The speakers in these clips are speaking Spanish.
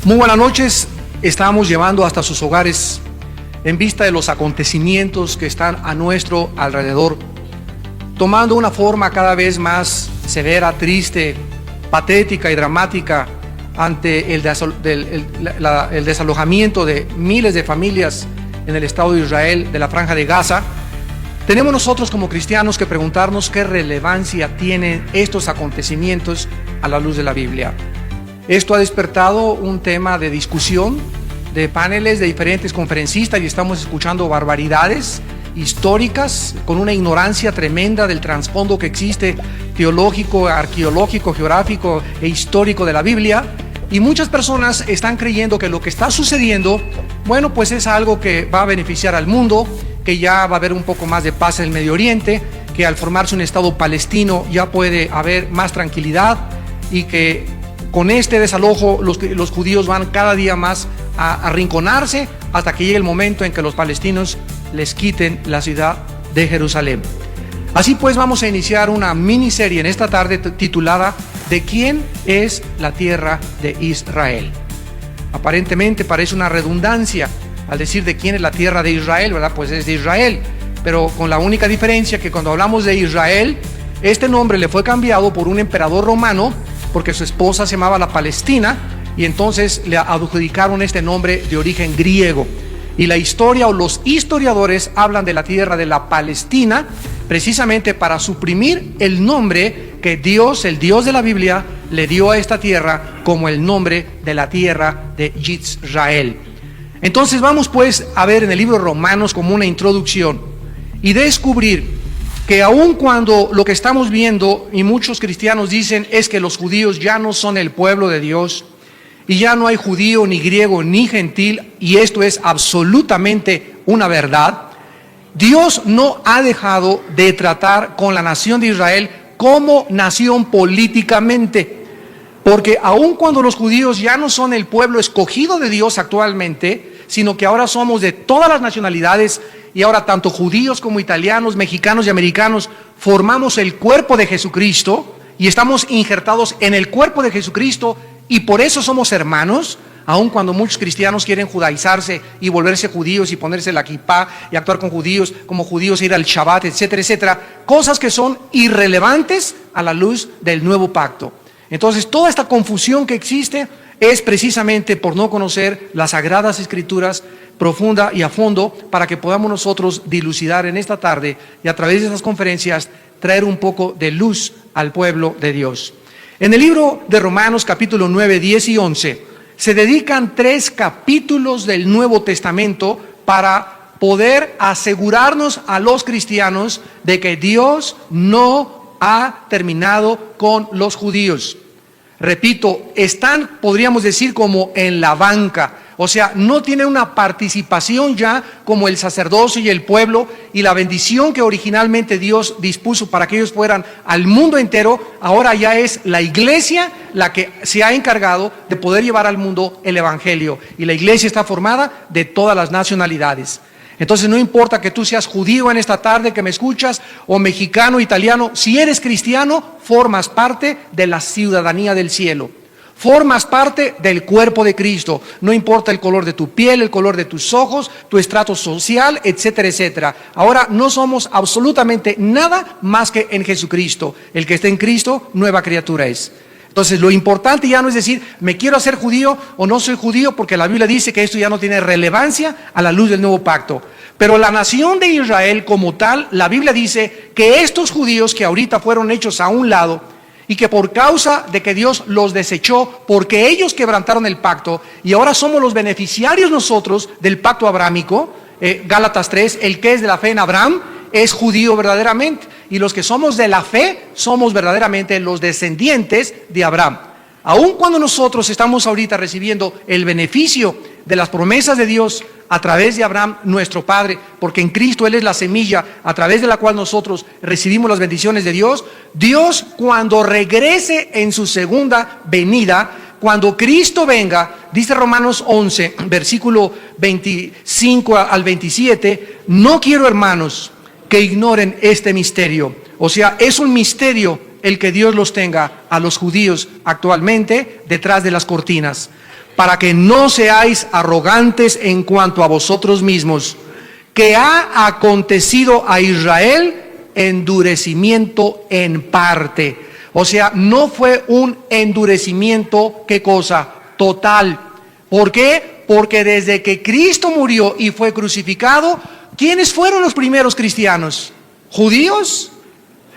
Muy buenas noches. Estamos llevando hasta sus hogares en vista de los acontecimientos que están a nuestro alrededor, tomando una forma cada vez más severa, triste, patética y dramática ante el desalojamiento de miles de familias en el Estado de Israel, de la Franja de Gaza. Tenemos nosotros como cristianos que preguntarnos qué relevancia tienen estos acontecimientos a la luz de la Biblia. Esto ha despertado un tema de discusión, de paneles de diferentes conferencistas, y estamos escuchando barbaridades históricas con una ignorancia tremenda del trasfondo que existe teológico, arqueológico, geográfico e histórico de la Biblia. Y muchas personas están creyendo que lo que está sucediendo, bueno, pues es algo que va a beneficiar al mundo, que ya va a haber un poco más de paz en el Medio Oriente, que al formarse un Estado palestino ya puede haber más tranquilidad, y que con este desalojo los judíos van cada día más a arrinconarse hasta que llegue el momento en que los palestinos les quiten la ciudad de Jerusalén. Así pues, vamos a iniciar una miniserie en esta tarde titulada ¿De quién es la tierra de Israel? Aparentemente parece una redundancia al decir de quién es la tierra de Israel, ¿verdad? Pues es de Israel, pero con la única diferencia que cuando hablamos de Israel, este nombre le fue cambiado por un emperador romano porque su esposa se llamaba la Palestina, y entonces le adjudicaron este nombre de origen griego. Y la historia o los historiadores hablan de la tierra de la Palestina precisamente para suprimir el nombre que Dios, el Dios de la Biblia, le dio a esta tierra como el nombre de la tierra de Israel. Entonces vamos pues a ver en el libro de Romanos como una introducción y descubrir que aun cuando lo que estamos viendo, y muchos cristianos dicen, es que los judíos ya no son el pueblo de Dios, y ya no hay judío, ni griego, ni gentil, y esto es absolutamente una verdad, Dios no ha dejado de tratar con la nación de Israel como nación políticamente, porque aun cuando los judíos ya no son el pueblo escogido de Dios actualmente, sino que ahora somos de todas las nacionalidades, y ahora tanto judíos como italianos, mexicanos y americanos formamos el cuerpo de Jesucristo y estamos injertados en el cuerpo de Jesucristo, y por eso somos hermanos, aun cuando muchos cristianos quieren judaizarse y volverse judíos y ponerse la kipá y actuar con judíos, como judíos, ir al Shabbat, etcétera, etcétera, cosas que son irrelevantes a la luz del nuevo pacto. Entonces toda esta confusión que existe es precisamente por no conocer las Sagradas Escrituras profunda y a fondo, para que podamos nosotros dilucidar en esta tarde y a través de estas conferencias traer un poco de luz al pueblo de Dios. En el libro de Romanos capítulo 9, 10 y 11 se dedican 3 capítulos del Nuevo Testamento para poder asegurarnos a los cristianos de que Dios no ha terminado con los judíos. Repito, están, podríamos decir, como en la banca, o sea, no tienen una participación ya como el sacerdocio y el pueblo, y la bendición que originalmente Dios dispuso para que ellos fueran al mundo entero, ahora ya es la iglesia la que se ha encargado de poder llevar al mundo el evangelio, y la iglesia está formada de todas las nacionalidades. Entonces no importa que tú seas judío en esta tarde que me escuchas, o mexicano, italiano, si eres cristiano, formas parte de la ciudadanía del cielo. Formas parte del cuerpo de Cristo. No importa el color de tu piel, el color de tus ojos, tu estrato social, etcétera, etcétera. Ahora no somos absolutamente nada más que en Jesucristo. El que esté en Cristo, nueva criatura es. Entonces lo importante ya no es decir, me quiero hacer judío o no soy judío, porque la Biblia dice que esto ya no tiene relevancia a la luz del nuevo pacto. Pero la nación de Israel como tal, la Biblia dice que estos judíos que ahorita fueron hechos a un lado, y que por causa de que Dios los desechó, porque ellos quebrantaron el pacto, y ahora somos los beneficiarios nosotros del pacto abrámico, Gálatas 3, el que es de la fe en Abraham es judío verdaderamente, y los que somos de la fe somos verdaderamente los descendientes de Abraham. Aun cuando nosotros estamos ahorita recibiendo el beneficio de las promesas de Dios a través de Abraham, nuestro padre, porque en Cristo Él es la semilla a través de la cual nosotros recibimos las bendiciones de Dios, Dios cuando regrese en su segunda venida, cuando Cristo venga, dice Romanos 11, versículo 25 al 27, no quiero, hermanos, que ignoren este misterio. O sea, es un misterio el que Dios los tenga a los judíos actualmente detrás de las cortinas. para que no seáis arrogantes en cuanto a vosotros mismos, que ha acontecido a Israel endurecimiento en parte. O sea, no fue un endurecimiento, ¿qué cosa? Total. ¿Por qué? Porque desde que Cristo murió y fue crucificado, ¿quiénes fueron los primeros cristianos? ¿Judíos?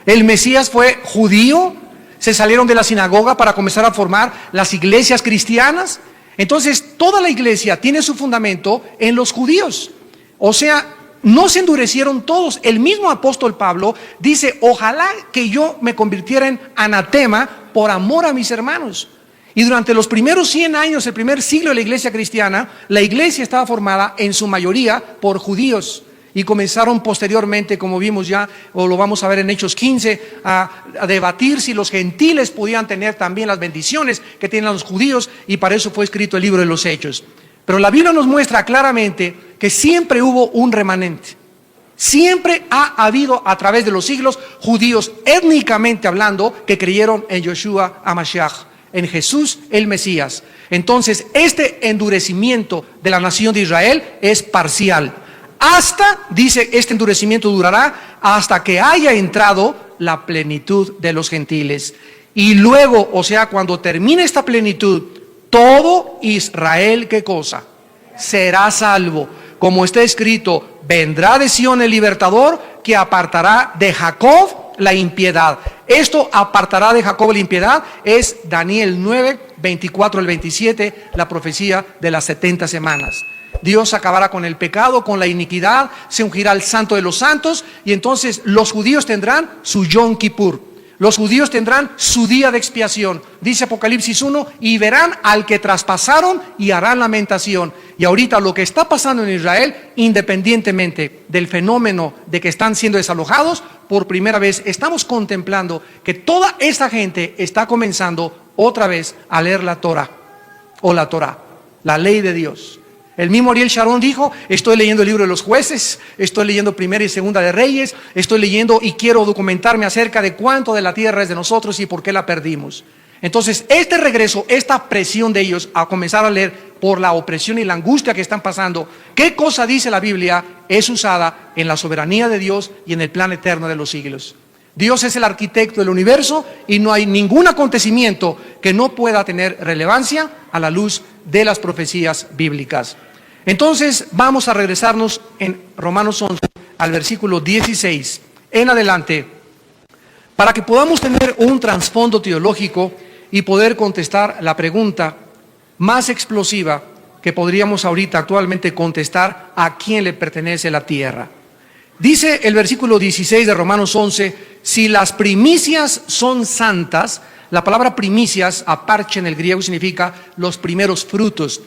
¿El Mesías fue judío? ¿Se salieron de la sinagoga para comenzar a formar las iglesias cristianas? Entonces, toda la iglesia tiene su fundamento en los judíos. O sea, no se endurecieron todos. El mismo apóstol Pablo dice, ojalá que yo me convirtiera en anatema por amor a mis hermanos. Y durante los primeros 100 años, el primer siglo de la iglesia cristiana, la iglesia estaba formada en su mayoría por judíos. Y comenzaron posteriormente, como vimos ya, o lo vamos a ver en Hechos 15, a debatir si los gentiles podían tener también las bendiciones que tienen los judíos, y para eso fue escrito el libro de los Hechos. Pero la Biblia nos muestra claramente que siempre hubo un remanente. Siempre ha habido a través de los siglos judíos étnicamente hablando que creyeron en Yeshua HaMashiach, en Jesús el Mesías. Entonces este endurecimiento de la nación de Israel es parcial. Dice, este endurecimiento durará hasta que haya entrado la plenitud de los gentiles. Y luego, o sea, cuando termine esta plenitud, todo Israel, ¿qué cosa? Será salvo. Como está escrito, vendrá de Sión el libertador que apartará de Jacob la impiedad. Esto apartará de Jacob la impiedad es Daniel 9, 24 al 27, la profecía de las 70 semanas. Dios acabará con el pecado, con la iniquidad, se ungirá el santo de los santos, y entonces los judíos tendrán su Yom Kippur. Los judíos tendrán su día de expiación. Dice Apocalipsis 1, y verán al que traspasaron y harán lamentación. Y ahorita lo que está pasando en Israel, independientemente del fenómeno de que están siendo desalojados, por primera vez estamos contemplando que toda esta gente está comenzando otra vez a leer la Torah, o la Torah, la ley de Dios. El mismo Ariel Sharon dijo, estoy leyendo el libro de los jueces, estoy leyendo Primera y Segunda de Reyes, estoy leyendo y quiero documentarme acerca de cuánto de la tierra es de nosotros y por qué la perdimos. Entonces, este regreso, esta presión de ellos a comenzar a leer por la opresión y la angustia que están pasando, ¿qué cosa dice la Biblia? Es usada en la soberanía de Dios y en el plan eterno de los siglos. Dios es el arquitecto del universo y no hay ningún acontecimiento que no pueda tener relevancia a la luz de las profecías bíblicas. Entonces vamos a regresarnos en Romanos 11 al versículo 16 en adelante para que podamos tener un trasfondo teológico y poder contestar la pregunta más explosiva que podríamos ahorita actualmente contestar: ¿a quién le pertenece la tierra? Dice el versículo 16 de Romanos 11, si las primicias son santas. La palabra primicias, aparche en el griego, significa los primeros frutos.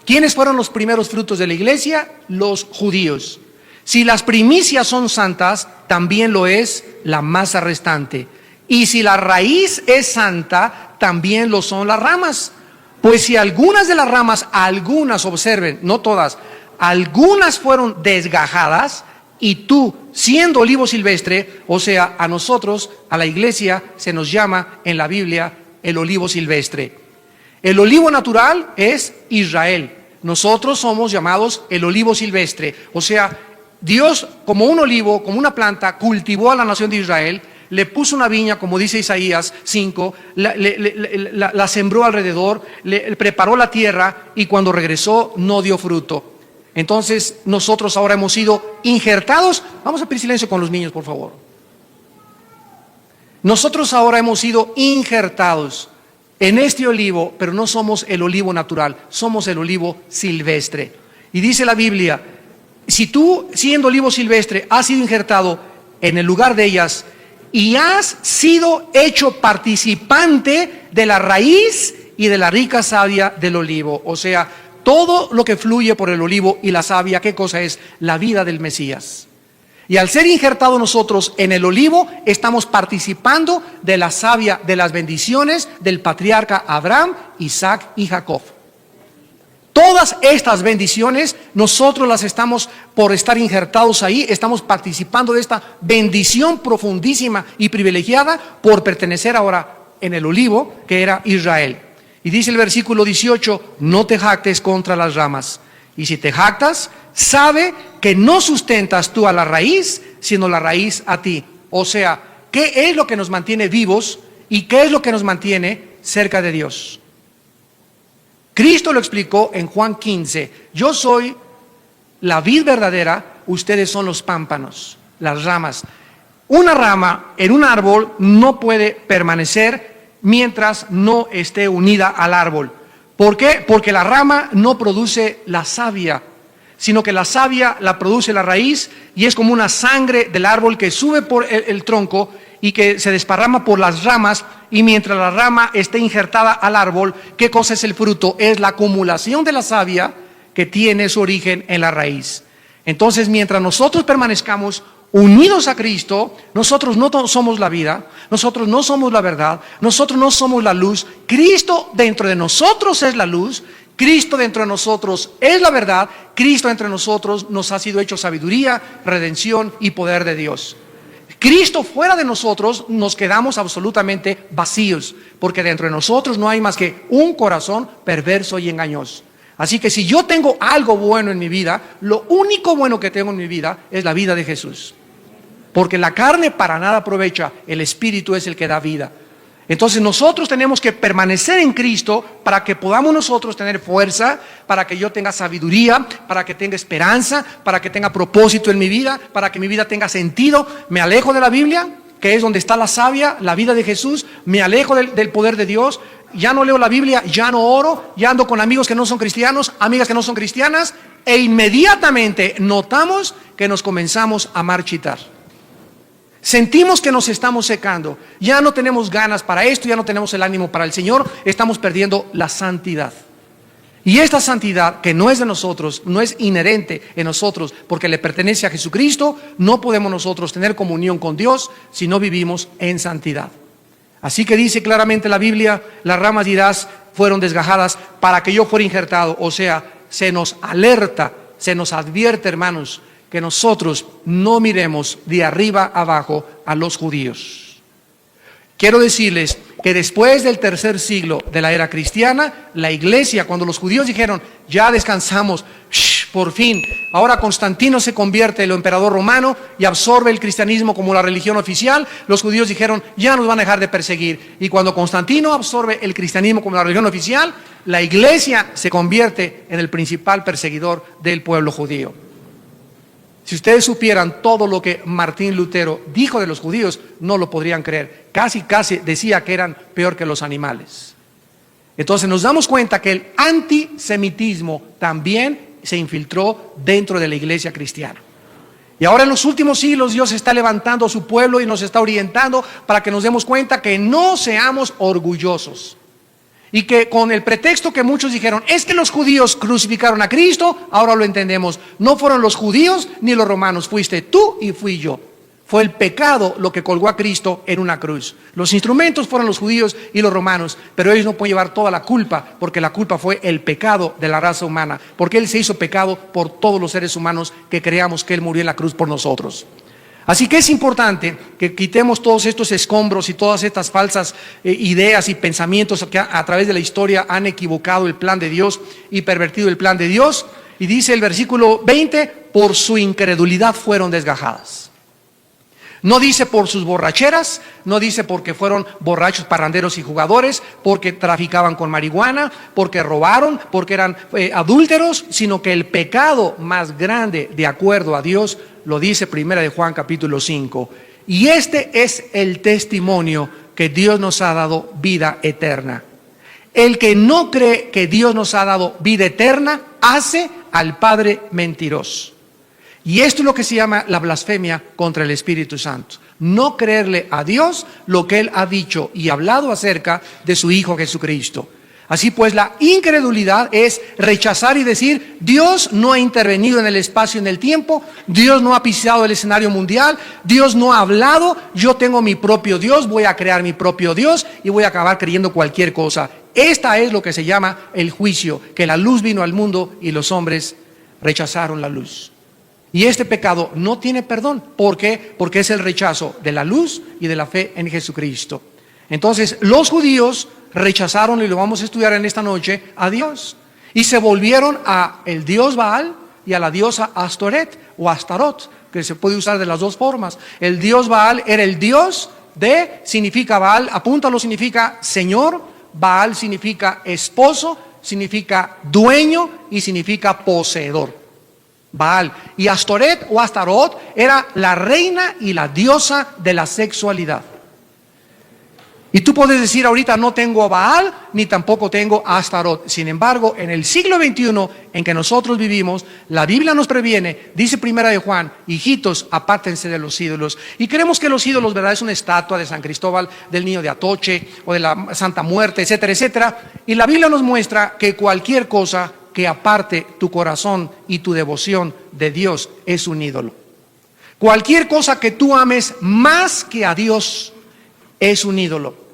¿Quiénes fueron los primeros frutos de la iglesia? Los judíos. Si las primicias son santas, también lo es la masa restante. Y si la raíz es santa, también lo son las ramas. Pues si algunas de las ramas, algunas, observen, no todas, algunas fueron desgajadas, y tú, siendo olivo silvestre, o sea, a nosotros, a la iglesia, se nos llama en la Biblia el olivo silvestre. El olivo natural es Israel. Nosotros somos llamados el olivo silvestre. O sea, Dios, como un olivo, como una planta, cultivó a la nación de Israel, le puso una viña, como dice Isaías 5, la sembró alrededor, le preparó la tierra, y cuando regresó no dio fruto. Entonces nosotros ahora hemos sido injertados. Vamos a pedir silencio con los niños, por favor. Nosotros ahora hemos sido injertados en este olivo, pero no somos el olivo natural, somos el olivo silvestre. Y dice la Biblia, si tú, siendo olivo silvestre, has sido injertado en el lugar de ellas y has sido hecho participante de la raíz y de la rica savia del olivo, o sea, todo lo que fluye por el olivo y la savia, ¿qué cosa es? La vida del Mesías. Y al ser injertados nosotros en el olivo, estamos participando de la savia, de las bendiciones del patriarca Abraham, Isaac y Jacob. Todas estas bendiciones, nosotros las estamos, por estar injertados ahí, estamos participando de esta bendición profundísima y privilegiada por pertenecer ahora en el olivo, que era Israel. Y dice el versículo 18, no te jactes contra las ramas. Y si te jactas, sabe que no sustentas tú a la raíz, sino la raíz a ti. O sea, ¿qué es lo que nos mantiene vivos y qué es lo que nos mantiene cerca de Dios? Cristo lo explicó en Juan 15. Yo soy la vid verdadera, ustedes son los pámpanos, las ramas. Una rama en un árbol no puede permanecer mientras no esté unida al árbol. ¿Por qué? Porque la rama no produce la savia, sino que la savia la produce la raíz y es como una sangre del árbol que sube por el tronco y que se desparrama por las ramas, y mientras la rama esté injertada al árbol, ¿qué cosa es el fruto? Es la acumulación de la savia que tiene su origen en la raíz. Entonces, mientras nosotros permanezcamos unidos a Cristo, nosotros no somos la vida, nosotros no somos la verdad, nosotros no somos la luz. Cristo dentro de nosotros es la luz, Cristo dentro de nosotros es la verdad, Cristo entre nosotros nos ha sido hecho sabiduría, redención y poder de Dios. Cristo fuera de nosotros nos quedamos absolutamente vacíos, porque dentro de nosotros no hay más que un corazón perverso y engañoso. Así que si yo tengo algo bueno en mi vida, lo único bueno que tengo en mi vida es la vida de Jesús. Porque la carne para nada aprovecha, el Espíritu es el que da vida. Entonces nosotros tenemos que permanecer en Cristo para que podamos nosotros tener fuerza, para que yo tenga sabiduría, para que tenga esperanza, para que tenga propósito en mi vida, para que mi vida tenga sentido. Me alejo de la Biblia, que es donde está la savia, la vida de Jesús. Me alejo del poder de Dios. Ya no leo la Biblia, ya no oro, ya ando con amigos que no son cristianos, amigas que no son cristianas, e inmediatamente notamos que nos comenzamos a marchitar. Sentimos que nos estamos secando, ya no tenemos ganas para esto, ya no tenemos el ánimo para el Señor, estamos perdiendo la santidad. Y esta santidad que no es de nosotros, no es inherente en nosotros, porque le pertenece a Jesucristo, no podemos nosotros tener comunión con Dios si no vivimos en santidad. Así que dice claramente la Biblia, las ramas de Irás fueron desgajadas para que yo fuera injertado. O sea, se nos alerta, se nos advierte, hermanos, que nosotros no miremos de arriba abajo a los judíos. Quiero decirles que después del tercer siglo de la era cristiana, la iglesia, cuando los judíos dijeron, ya descansamos, por fin, ahora Constantino se convierte en el emperador romano y absorbe el cristianismo como la religión oficial, los judíos dijeron, ya nos van a dejar de perseguir. Y cuando Constantino absorbe el cristianismo como la religión oficial, la iglesia se convierte en el principal perseguidor del pueblo judío. Si ustedes supieran todo lo que Martín Lutero dijo de los judíos, no lo podrían creer. Casi decía que eran peor que los animales. Entonces nos damos cuenta que el antisemitismo también se infiltró dentro de la iglesia cristiana. Y ahora en los últimos siglos Dios está levantando a su pueblo y nos está orientando para que nos demos cuenta que no seamos orgullosos. Y que con el pretexto que muchos dijeron, es que los judíos crucificaron a Cristo, ahora lo entendemos. No fueron los judíos ni los romanos, fuiste tú y fui yo. Fue el pecado lo que colgó a Cristo en una cruz. Los instrumentos fueron los judíos y los romanos, pero ellos no pueden llevar toda la culpa, porque la culpa fue el pecado de la raza humana, porque Él se hizo pecado por todos los seres humanos que creamos que Él murió en la cruz por nosotros. Así que es importante que quitemos todos estos escombros y todas estas falsas ideas y pensamientos que a través de la historia han equivocado el plan de Dios y pervertido el plan de Dios. Y dice el versículo 20, por su incredulidad fueron desgajadas. No dice por sus borracheras, no dice porque fueron borrachos, parranderos y jugadores, porque traficaban con marihuana, porque robaron, porque eran adúlteros, sino que el pecado más grande de acuerdo a Dios lo dice Primera de Juan capítulo 5. Y este es el testimonio que Dios nos ha dado vida eterna. El que no cree que Dios nos ha dado vida eterna, hace al Padre mentiroso. Y esto es lo que se llama la blasfemia contra el Espíritu Santo. No creerle a Dios lo que Él ha dicho y hablado acerca de su Hijo Jesucristo. Así pues, la incredulidad es rechazar y decir, Dios no ha intervenido en el espacio y en el tiempo, Dios no ha pisado el escenario mundial, Dios no ha hablado, yo tengo mi propio Dios, voy a crear mi propio Dios y voy a acabar creyendo cualquier cosa. Esta es lo que se llama el juicio, que la luz vino al mundo y los hombres rechazaron la luz. Y este pecado no tiene perdón. ¿Por qué? Porque es el rechazo de la luz y de la fe en Jesucristo. Entonces, los judíos rechazaron, y lo vamos a estudiar en esta noche, a Dios. Y se volvieron a el dios Baal y a la diosa Astoret o Astarot, que se puede usar de las dos formas. El dios Baal era el dios de, significa Baal, apúntalo, significa señor. Baal significa esposo, significa dueño y significa poseedor. Baal. Y Astoret o Astarot era la reina y la diosa de la sexualidad. Y tú puedes decir ahorita no tengo a Baal ni tampoco tengo a Astarot. Sin embargo, en el siglo XXI en que nosotros vivimos, la Biblia nos previene, dice Primera de Juan, hijitos, apártense de los ídolos. Y creemos que los ídolos, ¿verdad?, es una estatua de San Cristóbal, del niño de Atoche o de la Santa Muerte, etcétera, etcétera. Y la Biblia nos muestra que cualquier cosa que aparte tu corazón y tu devoción de Dios es un ídolo. Cualquier cosa que tú ames más que a Dios es un ídolo.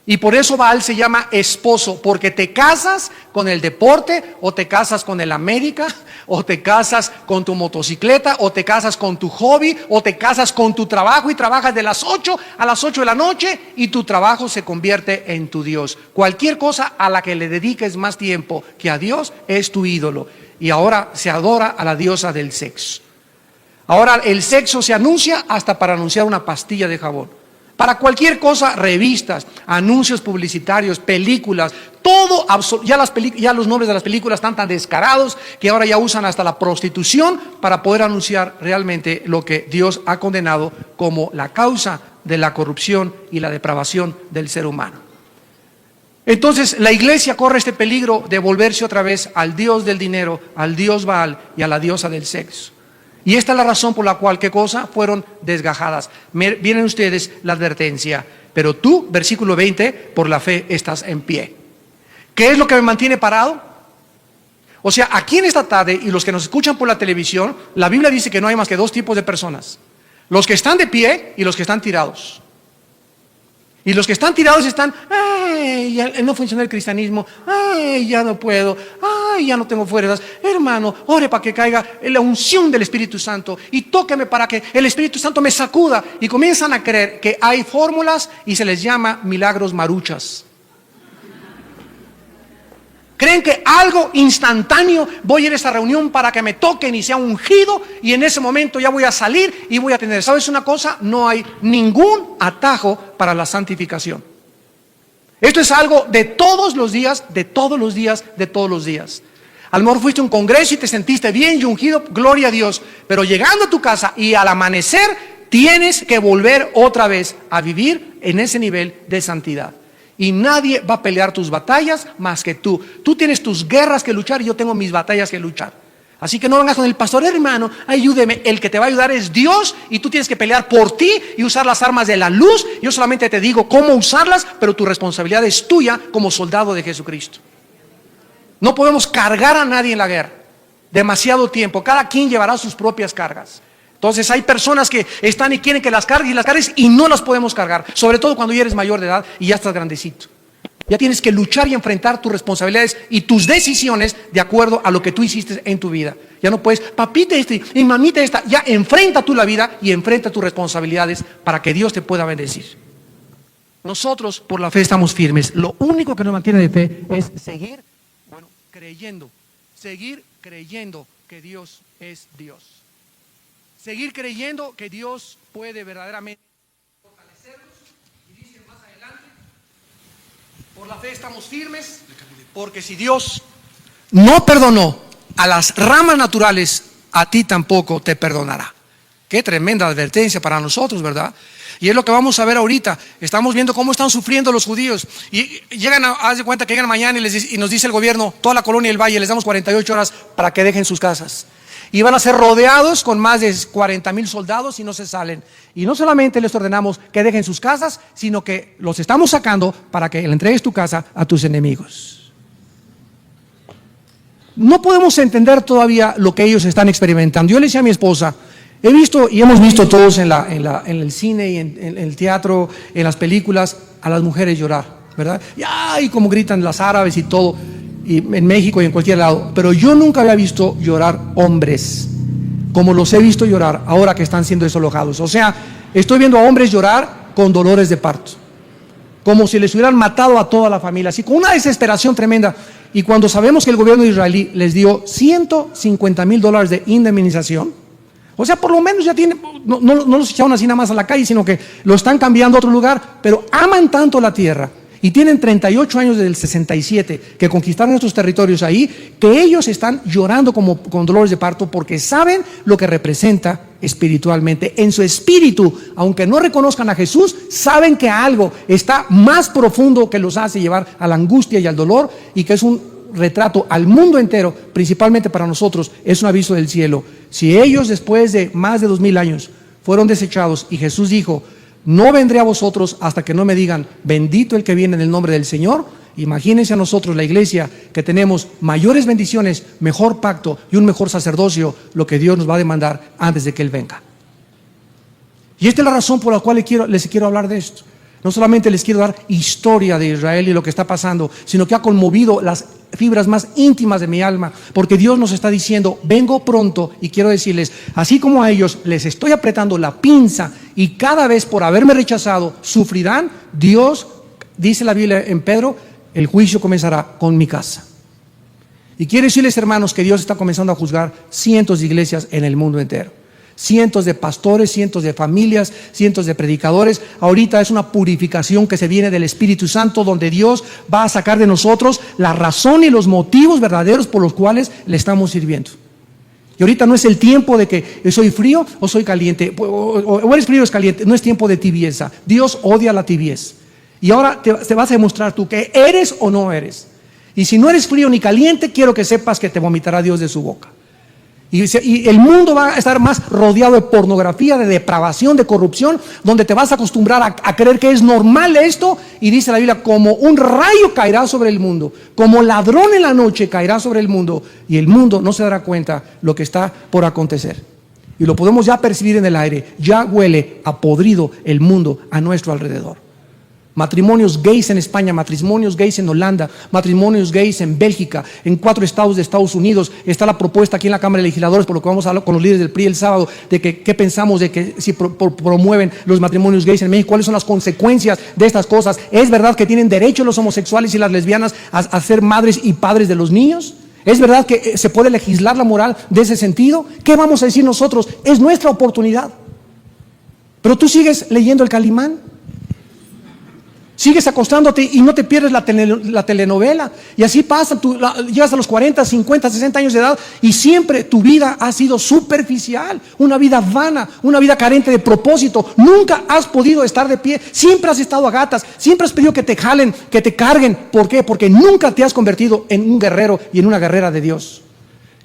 Y por eso Baal se llama esposo, porque te casas con el deporte, o te casas con el América, o te casas con tu motocicleta, o te casas con tu hobby, o te casas con tu trabajo y trabajas de las 8 a las 8 de la noche y tu trabajo se convierte en tu Dios. Cualquier cosa a la que le dediques más tiempo que a Dios es tu ídolo. Y ahora se adora a la diosa del sexo. Ahora el sexo se anuncia hasta para anunciar una pastilla de jabón. Para cualquier cosa, revistas, anuncios publicitarios, películas, todo, ya los nombres de las películas están tan descarados que ahora ya usan hasta la prostitución para poder anunciar realmente lo que Dios ha condenado como la causa de la corrupción y la depravación del ser humano. Entonces la iglesia corre este peligro de volverse otra vez al dios del dinero, al dios Baal y a la diosa del sexo. Y esta es la razón por la cual, ¿qué cosa? Fueron desgajadas. Vienen ustedes la advertencia. Pero tú, versículo 20, por la fe estás en pie. ¿Qué es lo que me mantiene parado? O sea, aquí en esta tarde, y los que nos escuchan por la televisión, la Biblia dice que no hay más que dos tipos de personas. Los que están de pie y los que están tirados. Y los que están tirados están, ay, ya no funciona el cristianismo, ay, ya no puedo, ay, ya no tengo fuerzas. Hermano, ore para que caiga la unción del Espíritu Santo y tóqueme para que el Espíritu Santo me sacuda. Y comienzan a creer que hay fórmulas y se les llama milagros maruchas. Creen que algo instantáneo, voy a ir a esa reunión para que me toquen y sea ungido y en ese momento ya voy a salir y voy a tener, ¿sabes una cosa? No hay ningún atajo para la santificación. Esto es algo de todos los días, de todos los días, de todos los días. A lo mejor fuiste a un congreso y te sentiste bien y ungido, gloria a Dios, pero llegando a tu casa y al amanecer tienes que volver otra vez a vivir en ese nivel de santidad. Y nadie va a pelear tus batallas más que tú. Tú tienes tus guerras que luchar y yo tengo mis batallas que luchar. Así que no vengas con el pastor, hermano, ayúdeme. El que te va a ayudar es Dios y tú tienes que pelear por ti y usar las armas de la luz. Yo solamente te digo cómo usarlas, pero tu responsabilidad es tuya como soldado de Jesucristo. No podemos cargar a nadie en la guerra. Demasiado tiempo. Cada quien llevará sus propias cargas. Entonces hay personas que están y quieren que las cargues y no las podemos cargar. Sobre todo cuando ya eres mayor de edad y ya estás grandecito. Ya tienes que luchar y enfrentar tus responsabilidades y tus decisiones de acuerdo a lo que tú hiciste en tu vida. Ya no puedes, papita y mamita esta. Ya enfrenta tú la vida y enfrenta tus responsabilidades para que Dios te pueda bendecir. Nosotros por la fe estamos firmes. Lo único que nos mantiene de fe es seguir creyendo. Seguir creyendo que Dios es Dios. Seguir creyendo que Dios puede verdaderamente fortalecernos. Y dice más adelante, por la fe estamos firmes, porque si Dios no perdonó a las ramas naturales, a ti tampoco te perdonará. Qué tremenda advertencia para nosotros, ¿verdad? Y es lo que vamos a ver ahorita. Estamos viendo cómo están sufriendo los judíos. Y llegan, haz de cuenta que llegan mañana y nos dice el gobierno, toda la colonia del Valle, les damos 48 horas para que dejen sus casas. Y van a ser rodeados con más de 40,000 soldados y no se salen. Y no solamente les ordenamos que dejen sus casas, sino que los estamos sacando para que le entregues tu casa a tus enemigos. No podemos entender todavía lo que ellos están experimentando. Yo le decía a mi esposa, he visto y hemos visto todos en el cine y en el teatro, en las películas, a las mujeres llorar, ¿verdad? Y como gritan las árabes y todo. Y en México y en cualquier lado, pero yo nunca había visto llorar hombres como los he visto llorar ahora que están siendo desalojados. O sea, estoy viendo a hombres llorar con dolores de parto, como si les hubieran matado a toda la familia, así con una desesperación tremenda. Y cuando sabemos que el gobierno israelí les dio $150,000 de indemnización, o sea, por lo menos ya tienen, no los echaron así nada más a la calle, sino que lo están cambiando a otro lugar, pero aman tanto la tierra y tienen 38 años desde el 67 que conquistaron estos territorios ahí, que ellos están llorando como con dolores de parto porque saben lo que representa espiritualmente. En su espíritu, aunque no reconozcan a Jesús, saben que algo está más profundo que los hace llevar a la angustia y al dolor, y que es un retrato al mundo entero, principalmente para nosotros, es un aviso del cielo. Si ellos después de más de 2000 años fueron desechados y Jesús dijo: no vendré a vosotros hasta que no me digan bendito el que viene en el nombre del Señor, imagínense a nosotros, la iglesia, que tenemos mayores bendiciones, mejor pacto y un mejor sacerdocio, lo que Dios nos va a demandar antes de que Él venga. Y esta es la razón por la cual les quiero hablar de esto. No solamente les quiero dar historia de Israel y lo que está pasando, sino que ha conmovido las fibras más íntimas de mi alma, porque Dios nos está diciendo: vengo pronto, y quiero decirles, así como a ellos les estoy apretando la pinza y cada vez por haberme rechazado sufrirán, Dios, dice la Biblia en Pedro, el juicio comenzará con mi casa. Y quiero decirles, hermanos, que Dios está comenzando a juzgar cientos de iglesias en el mundo entero. Cientos de pastores, cientos de familias, cientos de predicadores. Ahorita es una purificación que se viene del Espíritu Santo, donde Dios va a sacar de nosotros la razón y los motivos verdaderos por los cuales le estamos sirviendo. Y ahorita no es el tiempo de que soy frío o soy caliente, o eres frío o eres caliente. No es tiempo de tibieza. Dios odia la tibieza. Y ahora te vas a demostrar tú que eres o no eres. Y si no eres frío ni caliente, quiero que sepas que te vomitará Dios de su boca. Y el mundo va a estar más rodeado de pornografía, de depravación, de corrupción, donde te vas a acostumbrar a creer que es normal esto. Y dice la Biblia: como un rayo caerá sobre el mundo, como ladrón en la noche caerá sobre el mundo, y el mundo no se dará cuenta lo que está por acontecer. Y lo podemos ya percibir en el aire. Ya huele a podrido el mundo a nuestro alrededor. Matrimonios gays en España, matrimonios gays en Holanda, matrimonios gays en Bélgica, en 4 estados de Estados Unidos. Está la propuesta aquí en la Cámara de Legisladores, por lo que vamos a hablar con los líderes del PRI el sábado, de que qué pensamos de que si promueven los matrimonios gays en México, cuáles son las consecuencias de estas cosas. ¿Es verdad que tienen derecho los homosexuales y las lesbianas a ser madres y padres de los niños? ¿Es verdad que se puede legislar la moral de ese sentido? ¿Qué vamos a decir nosotros? Es nuestra oportunidad. Pero tú sigues leyendo el Calimán. Sigues acostándote y no te pierdes la telenovela. Y así pasa, llegas a los 40, 50, 60 años de edad y siempre tu vida ha sido superficial. Una vida vana, una vida carente de propósito. Nunca has podido estar de pie. Siempre has estado a gatas. Siempre has pedido que te jalen, que te carguen. ¿Por qué? Porque nunca te has convertido en un guerrero y en una guerrera de Dios.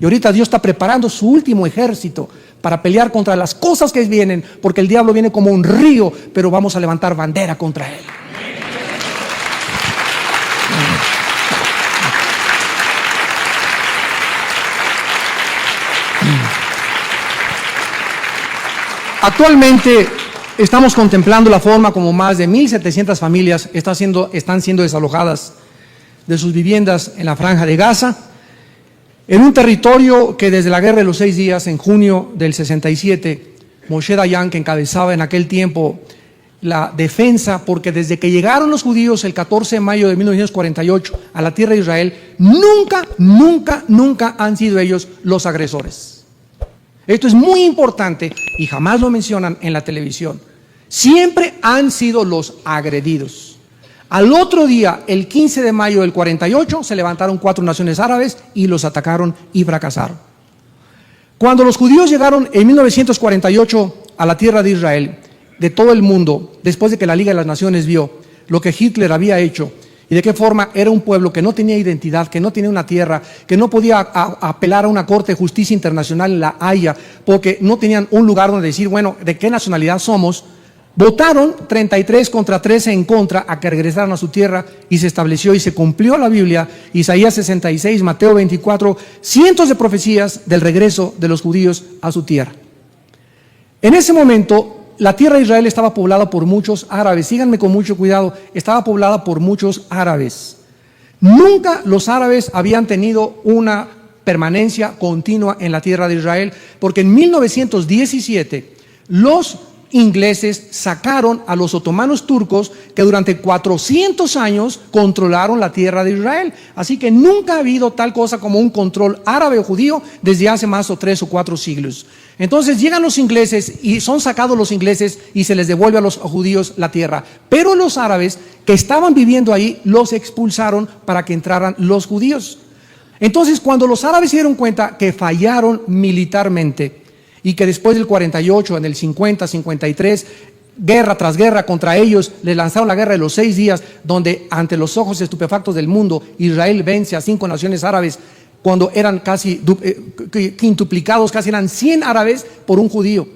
Y ahorita Dios está preparando su último ejército para pelear contra las cosas que vienen. Porque el diablo viene como un río, pero vamos a levantar bandera contra él. Actualmente estamos contemplando la forma como más de 1,700 familias están siendo desalojadas de sus viviendas en la Franja de Gaza, en un territorio que desde la Guerra de los 6 días, en junio del 67, Moshe Dayan, que encabezaba en aquel tiempo la defensa, porque desde que llegaron los judíos el 14 de mayo de 1948 a la tierra de Israel, nunca han sido ellos los agresores. Esto es muy importante y jamás lo mencionan en la televisión. Siempre han sido los agredidos. Al otro día, el 15 de mayo del 48, se levantaron 4 naciones árabes y los atacaron y fracasaron. Cuando los judíos llegaron en 1948 a la tierra de Israel, de todo el mundo, después de que la Liga de las Naciones vio lo que Hitler había hecho y de qué forma era un pueblo que no tenía identidad, que no tenía una tierra, que no podía apelar a una corte de justicia internacional en La Haya, porque no tenían un lugar donde decir, bueno, ¿de qué nacionalidad somos? Votaron 33 contra 13 en contra a que regresaran a su tierra y se estableció y se cumplió la Biblia, Isaías 66, Mateo 24, cientos de profecías del regreso de los judíos a su tierra. En ese momento, la tierra de Israel estaba poblada por muchos árabes. Síganme con mucho cuidado, estaba poblada por muchos árabes. Nunca los árabes habían tenido una permanencia continua en la tierra de Israel, porque en 1917 los ingleses sacaron a los otomanos turcos que durante 400 años controlaron la tierra de Israel. Así que nunca ha habido tal cosa como un control árabe o judío desde hace más de 3 o 4 siglos. Entonces llegan los ingleses y son sacados los ingleses y se les devuelve a los judíos la tierra. Pero los árabes que estaban viviendo ahí los expulsaron para que entraran los judíos. Entonces cuando los árabes se dieron cuenta que fallaron militarmente y que después del 48, en el 50, 53, guerra tras guerra contra ellos, les lanzaron la guerra de los 6 días, donde ante los ojos estupefactos del mundo, Israel vence a 5 naciones árabes, cuando eran casi quintuplicados, casi eran 100 árabes por un judío.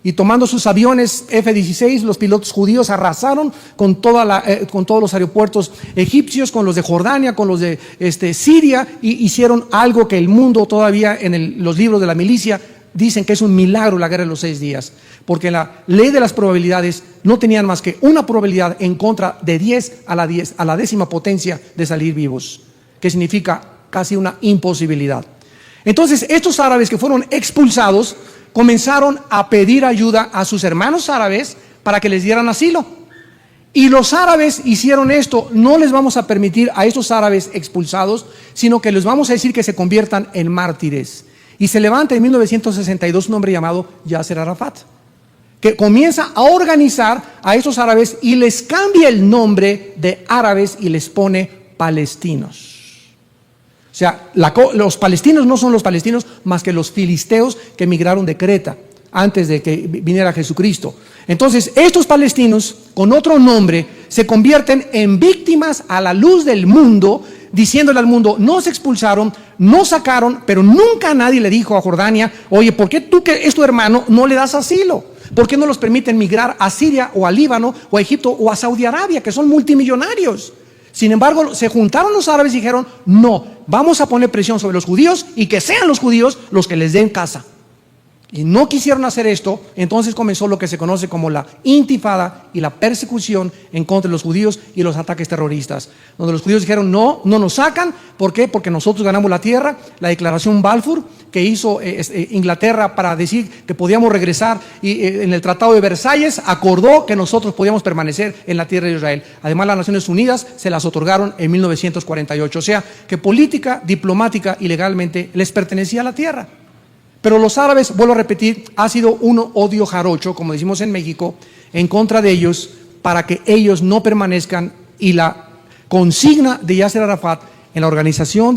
Y tomando sus aviones F-16, los pilotos judíos arrasaron con todos los aeropuertos egipcios, con los de Jordania, con los de Siria, y hicieron algo que el mundo todavía en los libros de la milicia dicen que es un milagro, la guerra de los 6 días. Porque la ley de las probabilidades no tenían más que una probabilidad en contra de 10 a la 10ª potencia de salir vivos, que significa casi una imposibilidad. Entonces estos árabes que fueron expulsados comenzaron a pedir ayuda a sus hermanos árabes para que les dieran asilo. Y los árabes hicieron esto: no les vamos a permitir a estos árabes expulsados, sino que les vamos a decir que se conviertan en mártires. Y se levanta en 1962 un hombre llamado Yasser Arafat, que comienza a organizar a estos árabes y les cambia el nombre de árabes y les pone palestinos. O sea, los palestinos no son los palestinos más que los filisteos que emigraron de Creta antes de que viniera Jesucristo. Entonces, estos palestinos con otro nombre se convierten en víctimas a la luz del mundo, diciéndole al mundo: nos expulsaron, nos sacaron, pero nunca nadie le dijo a Jordania: oye, ¿por qué tú, que es tu hermano, no le das asilo? ¿Por qué no los permiten migrar a Siria o a Líbano o a Egipto o a Saudi Arabia, que son multimillonarios? Sin embargo, se juntaron los árabes y dijeron: no, vamos a poner presión sobre los judíos y que sean los judíos los que les den casa. Y no quisieron hacer esto. Entonces comenzó lo que se conoce como la intifada y la persecución en contra de los judíos y los ataques terroristas, donde los judíos dijeron: no nos sacan. ¿Por qué? Porque nosotros ganamos la tierra. La declaración Balfour que hizo Inglaterra para decir que podíamos regresar, y en el Tratado de Versalles acordó que nosotros podíamos permanecer en la tierra de Israel. Además, las Naciones Unidas se las otorgaron en 1948. O sea, que política, diplomática y legalmente les pertenecía la tierra. Pero los árabes, vuelvo a repetir, ha sido un odio jarocho, como decimos en México, en contra de ellos, para que ellos no permanezcan. Y la consigna de Yasser Arafat en la Organización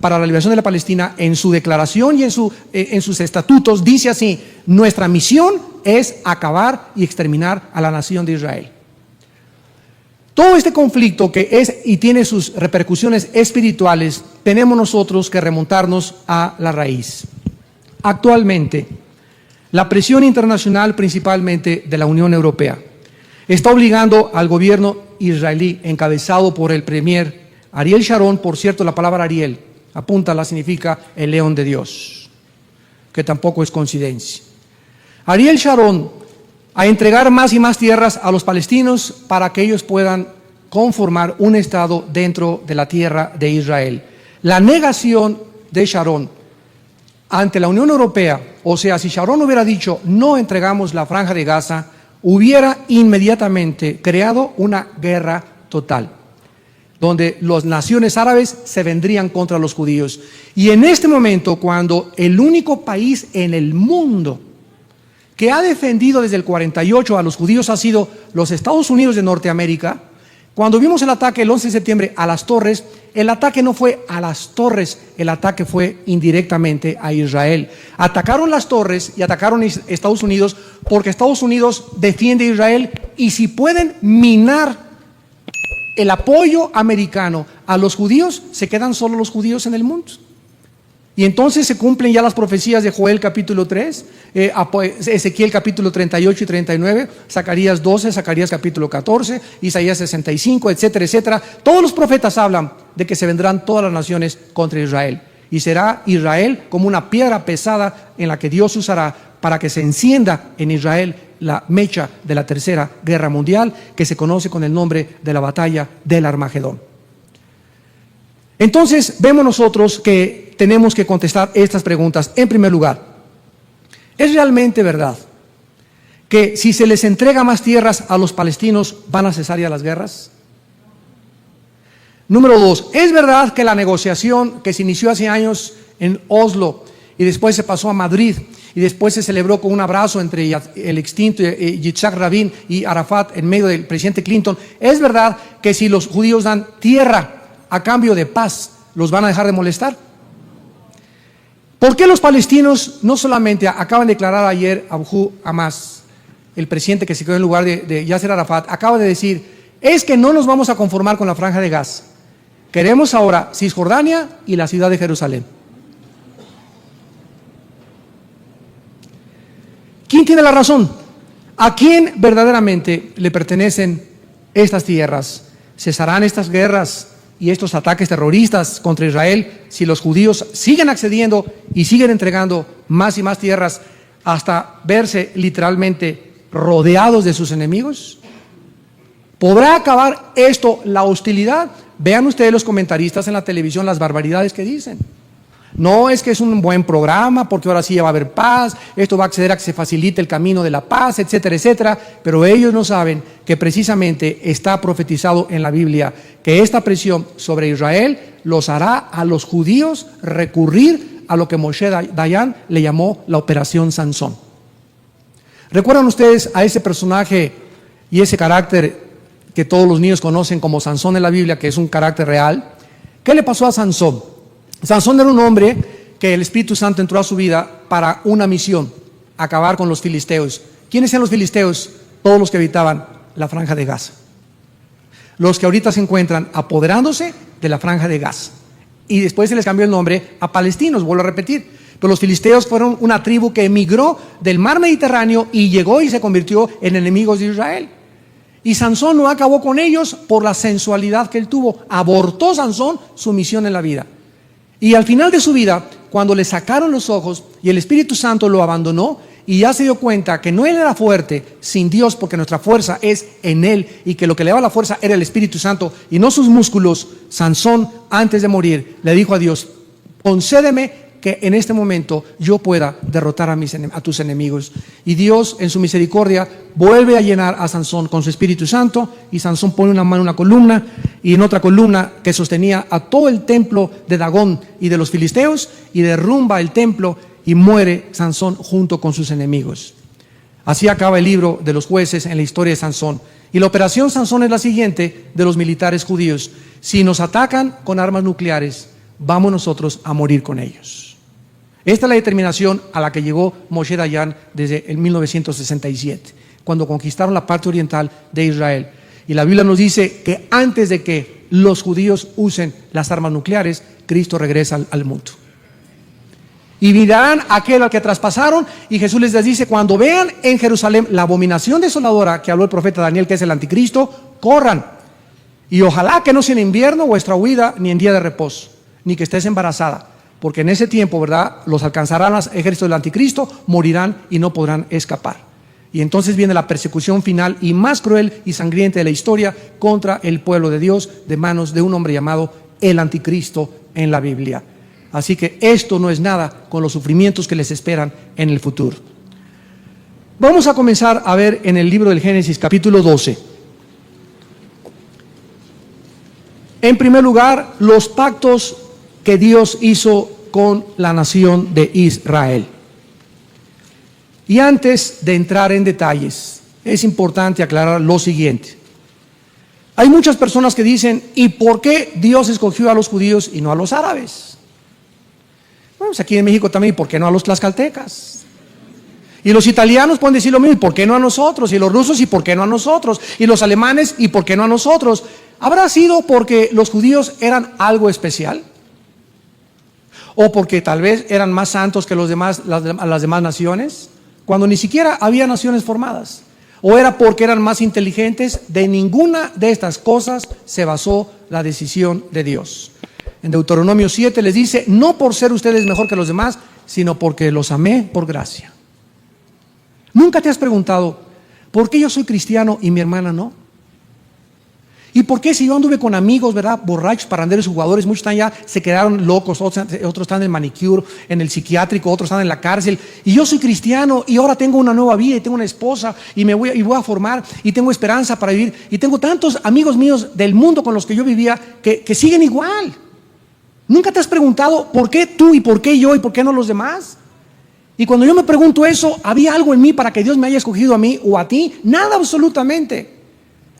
para la Liberación de la Palestina, en su declaración y en sus estatutos, dice así: nuestra misión es acabar y exterminar a la nación de Israel. Todo este conflicto que es y tiene sus repercusiones espirituales, tenemos nosotros que remontarnos a la raíz. Actualmente, la presión internacional, principalmente de la Unión Europea, está obligando al gobierno israelí, encabezado por el premier Ariel Sharon. Por cierto, la palabra Ariel, apúntala, significa el león de Dios, que tampoco es coincidencia. Ariel Sharon a entregar más y más tierras a los palestinos para que ellos puedan conformar un estado dentro de la tierra de Israel. La negación de Sharon ante la Unión Europea, o sea, si Sharon hubiera dicho: no entregamos la Franja de Gaza, hubiera inmediatamente creado una guerra total, donde las naciones árabes se vendrían contra los judíos. Y en este momento, cuando el único país en el mundo que ha defendido desde el 48 a los judíos ha sido los Estados Unidos de Norteamérica, cuando vimos el ataque el 11 de septiembre a las torres, el ataque no fue a las torres, el ataque fue indirectamente a Israel. Atacaron las torres y atacaron a Estados Unidos porque Estados Unidos defiende a Israel, y si pueden minar el apoyo americano a los judíos, se quedan solo los judíos en el mundo. Y entonces se cumplen ya las profecías de Joel capítulo 3, Ezequiel capítulo 38 y 39, Zacarías 12, Zacarías capítulo 14, Isaías 65, etcétera, etcétera. Todos los profetas hablan de que se vendrán todas las naciones contra Israel. Y será Israel como una piedra pesada en la que Dios usará para que se encienda en Israel la mecha de la tercera guerra mundial, que se conoce con el nombre de la batalla del Armagedón. Entonces vemos nosotros que tenemos que contestar estas preguntas. En primer lugar, ¿es realmente verdad que si se les entrega más tierras a los palestinos, van a cesar ya las guerras? Número 2, ¿es verdad que la negociación que se inició hace años en Oslo y después se pasó a Madrid y después se celebró con un abrazo entre el extinto Yitzhak Rabin y Arafat en medio del presidente Clinton, es verdad que si los judíos dan tierra a cambio de paz, los van a dejar de molestar? ¿Por qué los palestinos no solamente acaban de declarar ayer Abu Hamas, el presidente que se quedó en lugar de Yasser Arafat, acaba de decir, es que no nos vamos a conformar con la franja de Gaza, queremos ahora Cisjordania y la ciudad de Jerusalén? ¿Quién tiene la razón? ¿A quién verdaderamente le pertenecen estas tierras? ¿Cesarán estas guerras y estos ataques terroristas contra Israel si los judíos siguen accediendo y siguen entregando más y más tierras hasta verse literalmente rodeados de sus enemigos? ¿Podrá acabar esto la hostilidad? Vean ustedes los comentaristas en la televisión las barbaridades que dicen. No es que es un buen programa porque ahora sí ya va a haber paz, esto va a acceder a que se facilite el camino de la paz, etcétera, etcétera, pero ellos no saben que precisamente está profetizado en la Biblia que esta presión sobre Israel los hará a los judíos recurrir a lo que Moshe Dayan le llamó la Operación Sansón. ¿Recuerdan ustedes a ese personaje y ese carácter que todos los niños conocen como Sansón en la Biblia, que es un carácter real? ¿Qué le pasó a Sansón? Sansón era un hombre que el Espíritu Santo entró a su vida para una misión, acabar con los filisteos. ¿Quiénes eran los filisteos? Todos los que habitaban la franja de Gaza. Los que ahorita se encuentran apoderándose de la franja de Gaza. Y después se les cambió el nombre a palestinos, vuelvo a repetir. Pero los filisteos fueron una tribu que emigró del mar Mediterráneo y llegó y se convirtió en enemigos de Israel. Y Sansón no acabó con ellos por la sensualidad que él tuvo. Abortó Sansón su misión en la vida. Y al final de su vida, cuando le sacaron los ojos y el Espíritu Santo lo abandonó y ya se dio cuenta que no él era fuerte sin Dios, porque nuestra fuerza es en Él y que lo que le daba la fuerza era el Espíritu Santo y no sus músculos, Sansón antes de morir le dijo a Dios, concédeme que en este momento yo pueda derrotar a tus enemigos. Y Dios en su misericordia vuelve a llenar a Sansón con su Espíritu Santo y Sansón pone una mano en una columna y en otra columna que sostenía a todo el templo de Dagón y de los filisteos y derrumba el templo y muere Sansón junto con sus enemigos. Así acaba el libro de los jueces en la historia de Sansón. Y la operación Sansón es la siguiente de los militares judíos: si nos atacan con armas nucleares, vamos nosotros a morir con ellos. Esta es la determinación a la que llegó Moshe Dayan desde el 1967, cuando conquistaron la parte oriental de Israel. Y la Biblia nos dice que antes de que los judíos usen las armas nucleares, Cristo regresa al mundo. Y mirarán aquel al que traspasaron, y Jesús les dice, cuando vean en Jerusalén la abominación desoladora que habló el profeta Daniel, que es el anticristo, corran. Y ojalá que no sea en invierno vuestra huida, ni en día de reposo, ni que estés embarazada. Porque en ese tiempo, ¿verdad?, los alcanzarán los ejércitos del anticristo, morirán y no podrán escapar. Y entonces viene la persecución final y más cruel y sangrienta de la historia contra el pueblo de Dios de manos de un hombre llamado el anticristo en la Biblia. Así que esto no es nada con los sufrimientos que les esperan en el futuro. Vamos a comenzar a ver en el libro del Génesis capítulo 12. En primer lugar, los pactos que Dios hizo con la nación de Israel. Y antes de entrar en detalles, es importante aclarar lo siguiente. Hay muchas personas que dicen, ¿y por qué Dios escogió a los judíos y no a los árabes? Bueno, pues aquí en México también, ¿y por qué no a los tlaxcaltecas? Y los italianos pueden decir lo mismo, ¿y por qué no a nosotros? Y los rusos, ¿y por qué no a nosotros? Y los alemanes, ¿y por qué no a nosotros? ¿Habrá sido porque los judíos eran algo especial? ¿O porque tal vez eran más santos que las demás naciones? Cuando ni siquiera había naciones formadas. ¿O era porque eran más inteligentes? De ninguna de estas cosas se basó la decisión de Dios. En Deuteronomio 7 les dice, no por ser ustedes mejor que los demás, sino porque los amé por gracia. ¿Nunca te has preguntado, por qué yo soy cristiano y mi hermana no? ¿Y por qué si yo anduve con amigos, verdad, borrachos, paranderos, jugadores, muchos están ya, se quedaron locos, otros están en el manicure, en el psiquiátrico, otros están en la cárcel, y yo soy cristiano y ahora tengo una nueva vida y tengo una esposa y voy a formar y tengo esperanza para vivir y tengo tantos amigos míos del mundo con los que yo vivía que siguen igual? ¿Nunca te has preguntado por qué tú y por qué yo y por qué no los demás? Y cuando yo me pregunto eso, ¿había algo en mí para que Dios me haya escogido a mí o a ti? Nada, absolutamente.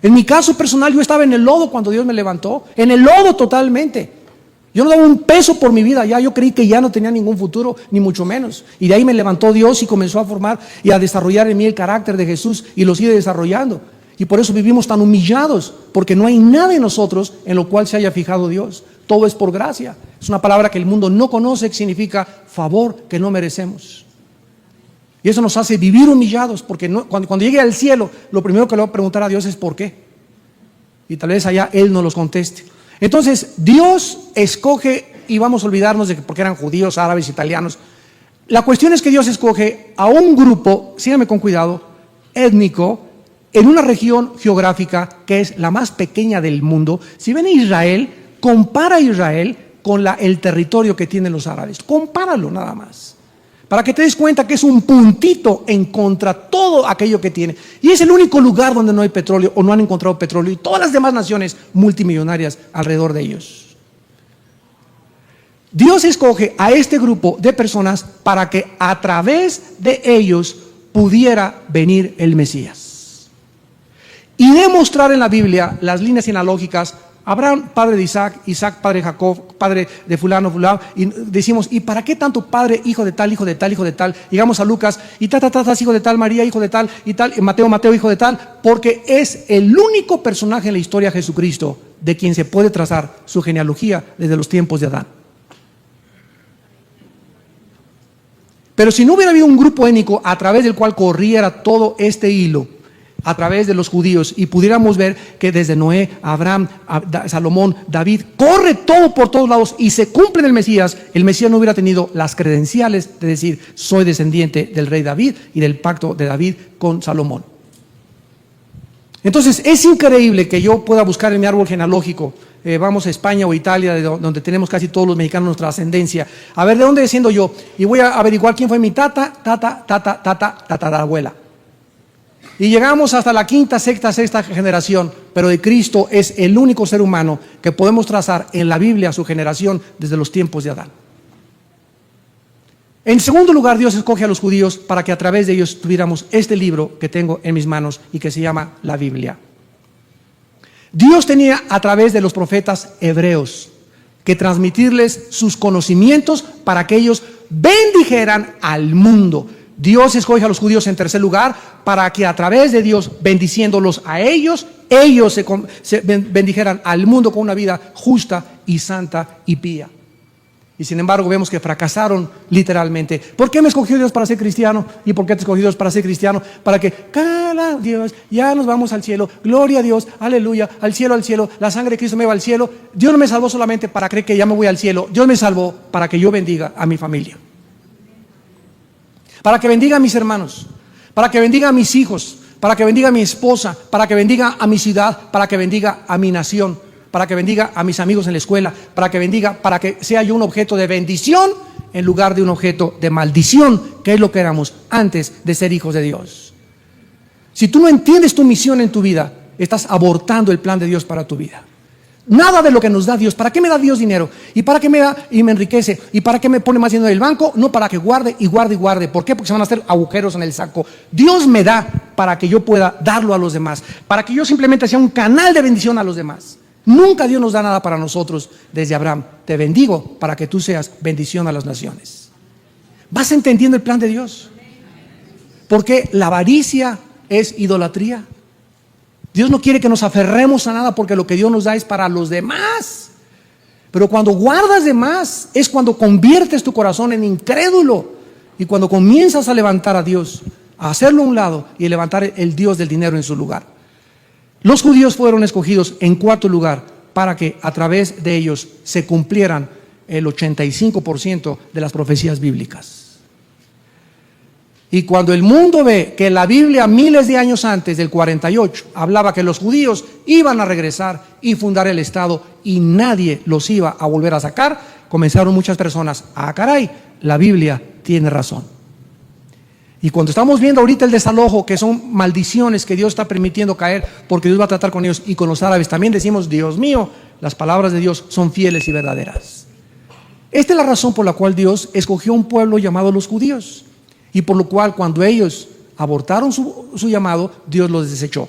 En mi caso personal, yo estaba en el lodo cuando Dios me levantó, en el lodo totalmente. Yo no daba un peso por mi vida, ya yo creí que ya no tenía ningún futuro, ni mucho menos. Y de ahí me levantó Dios y comenzó a formar y a desarrollar en mí el carácter de Jesús y lo sigue desarrollando. Y por eso vivimos tan humillados, porque no hay nada en nosotros en lo cual se haya fijado Dios. Todo es por gracia. Es una palabra que el mundo no conoce, que significa favor que no merecemos. Y eso nos hace vivir humillados, porque cuando llegue al cielo, lo primero que le voy a preguntar a Dios es ¿por qué? Y tal vez allá Él nos los conteste. Entonces, Dios escoge, y vamos a olvidarnos de que porque eran judíos, árabes, italianos. La cuestión es que Dios escoge a un grupo, síganme con cuidado, étnico, en una región geográfica que es la más pequeña del mundo. Si ven a Israel, compara a Israel con el territorio que tienen los árabes. Compáralo nada más, para que te des cuenta que es un puntito en contra todo aquello que tiene. Y es el único lugar donde no hay petróleo o no han encontrado petróleo, y todas las demás naciones multimillonarias alrededor de ellos. Dios escoge a este grupo de personas para que a través de ellos pudiera venir el Mesías. Y demostrar en la Biblia las líneas genealógicas. Abraham, padre de Isaac, Isaac, padre de Jacob, padre de fulano, y decimos, ¿y para qué tanto padre, hijo de tal, hijo de tal, hijo de tal? Llegamos a Lucas, y hijo de tal, María, hijo de tal, y tal, Mateo, hijo de tal, porque es el único personaje en la historia de Jesucristo de quien se puede trazar su genealogía desde los tiempos de Adán. Pero si no hubiera habido un grupo étnico a través del cual corriera todo este hilo, a través de los judíos, y pudiéramos ver que desde Noé, Abraham, Salomón, David, corre todo por todos lados y se cumple en el Mesías no hubiera tenido las credenciales de decir, soy descendiente del rey David y del pacto de David con Salomón. Entonces es increíble que yo pueda buscar en mi árbol genealógico, vamos a España o Italia, donde tenemos casi todos los mexicanos nuestra ascendencia, a ver de dónde desciendo yo, y voy a averiguar quién fue mi tatarabuela. Y llegamos hasta la quinta, sexta generación, pero de Cristo es el único ser humano que podemos trazar en la Biblia su generación desde los tiempos de Adán. En segundo lugar, Dios escoge a los judíos para que a través de ellos tuviéramos este libro que tengo en mis manos y que se llama la Biblia. Dios tenía a través de los profetas hebreos que transmitirles sus conocimientos para que ellos bendijeran al mundo. Dios escoge a los judíos en tercer lugar para que a través de Dios, bendiciéndolos a ellos se bendijeran al mundo con una vida justa y santa y pía. Y sin embargo vemos que fracasaron literalmente. ¿Por qué me escogió Dios para ser cristiano? ¿Y por qué te escogió Dios para ser cristiano? Para que, cara Dios, ya nos vamos al cielo, gloria a Dios, aleluya, al cielo, la sangre de Cristo me va al cielo. Dios no me salvó solamente para creer que ya me voy al cielo, Dios me salvó para que yo bendiga a mi familia, para que bendiga a mis hermanos, para que bendiga a mis hijos, para que bendiga a mi esposa, para que bendiga a mi ciudad, para que bendiga a mi nación, para que bendiga a mis amigos en la escuela, para que sea yo un objeto de bendición en lugar de un objeto de maldición, que es lo que éramos antes de ser hijos de Dios. Si tú no entiendes tu misión en tu vida, estás abortando el plan de Dios para tu vida. Nada de lo que nos da Dios. ¿Para qué me da Dios dinero? ¿Y para qué me da y me enriquece? ¿Y para qué me pone más dinero en el banco? No, para que guarde y guarde y guarde. ¿Por qué? Porque se van a hacer agujeros en el saco. Dios me da para que yo pueda darlo a los demás, para que yo simplemente sea un canal de bendición a los demás. Nunca Dios nos da nada para nosotros desde Abraham. Te bendigo para que tú seas bendición a las naciones. ¿Vas entendiendo el plan de Dios? Porque la avaricia es idolatría. Dios no quiere que nos aferremos a nada porque lo que Dios nos da es para los demás. Pero cuando guardas de más es cuando conviertes tu corazón en incrédulo y cuando comienzas a levantar a Dios, a hacerlo a un lado y a levantar el Dios del dinero en su lugar. Los judíos fueron escogidos en cuarto lugar para que a través de ellos se cumplieran el 85% de las profecías bíblicas. Y cuando el mundo ve que la Biblia miles de años antes del 48 hablaba que los judíos iban a regresar y fundar el Estado y nadie los iba a volver a sacar, comenzaron muchas personas, caray, la Biblia tiene razón. Y cuando estamos viendo ahorita el desalojo, que son maldiciones que Dios está permitiendo caer porque Dios va a tratar con ellos y con los árabes, también decimos, Dios mío, las palabras de Dios son fieles y verdaderas. Esta es la razón por la cual Dios escogió un pueblo llamado los judíos. Y por lo cual cuando ellos abortaron su llamado, Dios los desechó.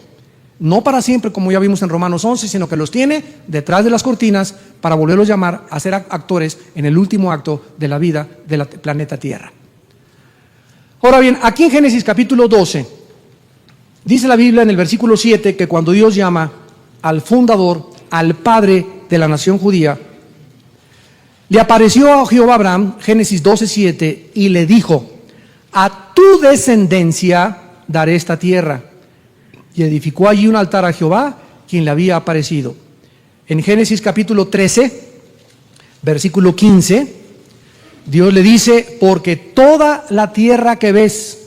No para siempre, como ya vimos en Romanos 11, sino que los tiene detrás de las cortinas para volverlos a llamar a ser actores en el último acto de la vida del planeta Tierra. Ahora bien, aquí en Génesis capítulo 12, dice la Biblia en el versículo 7 que cuando Dios llama al fundador, al padre de la nación judía, le apareció a Jehová Abraham, Génesis 12:7, y le dijo: a tu descendencia daré esta tierra. Y edificó allí un altar a Jehová, quien le había aparecido. En Génesis capítulo 13, versículo 15, Dios le dice: porque toda la tierra que ves